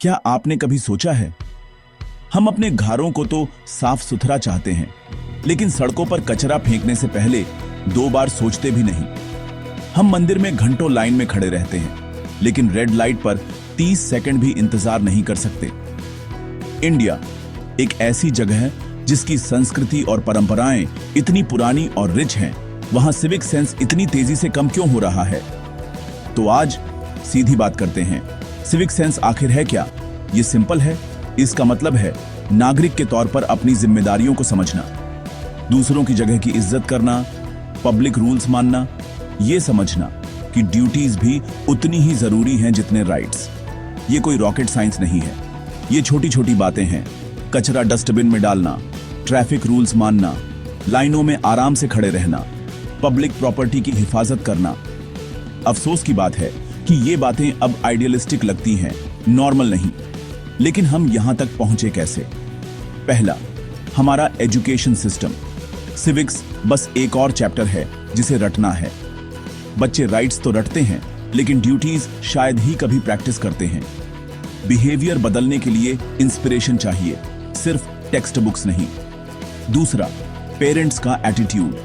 क्या आपने कभी सोचा है, हम अपने घरों को तो साफ सुथरा चाहते हैं, लेकिन सड़कों पर कचरा फेंकने से पहले 2 बार सोचते भी नहीं। हम मंदिर में घंटों लाइन में खड़े रहते हैं, लेकिन रेड लाइट पर 30 सेकंड भी इंतजार नहीं कर सकते। इंडिया एक ऐसी जगह है जिसकी संस्कृति और परंपराएं इतनी पुरानी और रिच हैं, वहां सिविक सेंस इतनी तेजी से कम क्यों हो रहा है? तो आज सीधी बात करते हैं, सिविक सेंस आखिर है क्या? ये सिंपल है। इसका मतलब है नागरिक के तौर पर अपनी जिम्मेदारियों को समझना, दूसरों की जगह की इज्जत करना, पब्लिक रूल्स मानना, ये समझना कि ड्यूटीज भी उतनी ही जरूरी हैं जितने राइट्स। ये कोई रॉकेट साइंस नहीं है, ये छोटी छोटी बातें हैं। कचरा डस्टबिन में डालना, ट्रैफिक रूल्स मानना, लाइनों में आराम से खड़े रहना, पब्लिक प्रॉपर्टी की हिफाजत करना। अफसोस की बात है कि ये बातें अब आइडियलिस्टिक लगती हैं, नॉर्मल नहीं। लेकिन हम यहां तक पहुंचे कैसे? पहला, हमारा एजुकेशन सिस्टम। सिविक्स बस एक और चैप्टर है जिसे रटना है। बच्चे राइट्स तो रटते हैं, लेकिन ड्यूटीज शायद ही कभी प्रैक्टिस करते हैं। बिहेवियर बदलने के लिए इंस्पिरेशन चाहिए, सिर्फ टेक्स्ट बुक्स नहीं। दूसरा, पेरेंट्स का एटीट्यूड।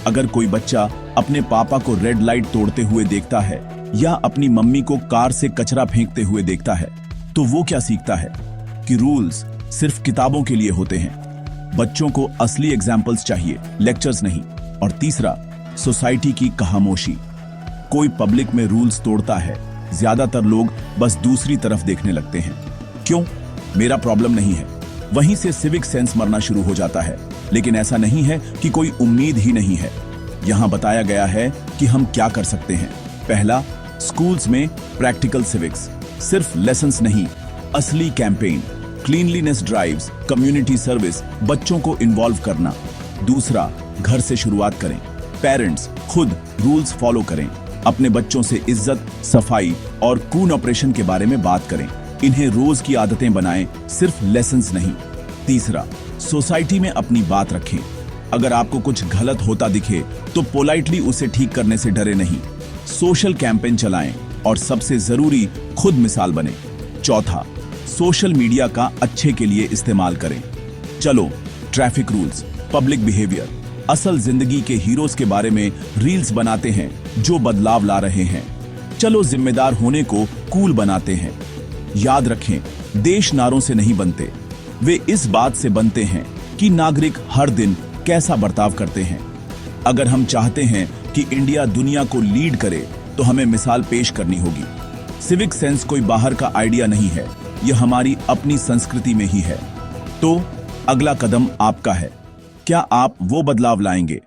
अगर कोई बच्चा अपने पापा को रेड लाइट तोड़ते हुए देखता है या अपनी मम्मी को कार से कचरा फेंकते हुए देखता है, तो वो क्या सीखता है? कि रूल्स सिर्फ किताबों के लिए होते हैं। बच्चों को असली एग्जाम्पल्स चाहिए, लेक्चर्स नहीं। और तीसरा, सोसाइटी की खामोशी। कोई पब्लिक में रूल्स तोड़ता है, ज्यादातर लोग बस दूसरी तरफ देखने लगते हैं। क्यों? मेरा प्रॉब्लम नहीं है। वहीं से सिविक सेंस मरना शुरू हो जाता है। लेकिन ऐसा नहीं है कि कोई उम्मीद ही नहीं है। यहां बताया गया है कि हम क्या कर सकते हैं। पहला, स्कूल्स में प्रैक्टिकल सिविक्स, सिर्फ लेसन्स नहीं, असली campaign, cleanliness drives, community service, बच्चों को इन्वॉल्व करना। दूसरा, घर से शुरुआत करें। पेरेंट्स खुद रूल्स फॉलो करें, अपने बच्चों से इज्जत, सफाई और कून ऑपरेशन के बारे में बात करें। इन्हें रोज की आदतें बनाएं, सिर्फ लेसन्स नहीं। तीसरा, सोसाइटी में अपनी बात रखें। अगर आपको कुछ गलत होता दिखे तो पोलाइटली उसे ठीक करने से डरे नहीं। सोशल कैंपेन चलाएं और सबसे जरूरी, खुद मिसाल बने। चौथा, सोशल मीडिया का अच्छे के लिए इस्तेमाल करें। चलो, ट्रैफिक रूल्स, पब्लिक बिहेवियर, असल जिंदगी के हीरोज के बारे में रील्स बनाते हैं जो बदलाव ला रहे हैं। चलो, जिम्मेदार होने को कूल बनाते हैं। याद रखें, देश नारों से नहीं बनते, वे इस बात से बनते हैं कि नागरिक हर दिन कैसा बर्ताव करते हैं। अगर हम चाहते हैं कि इंडिया दुनिया को लीड करे, तो हमें मिसाल पेश करनी होगी। सिविक सेंस कोई बाहर का आइडिया नहीं है, यह हमारी अपनी संस्कृति में ही है। तो अगला कदम आपका है। क्या आप वो बदलाव लाएंगे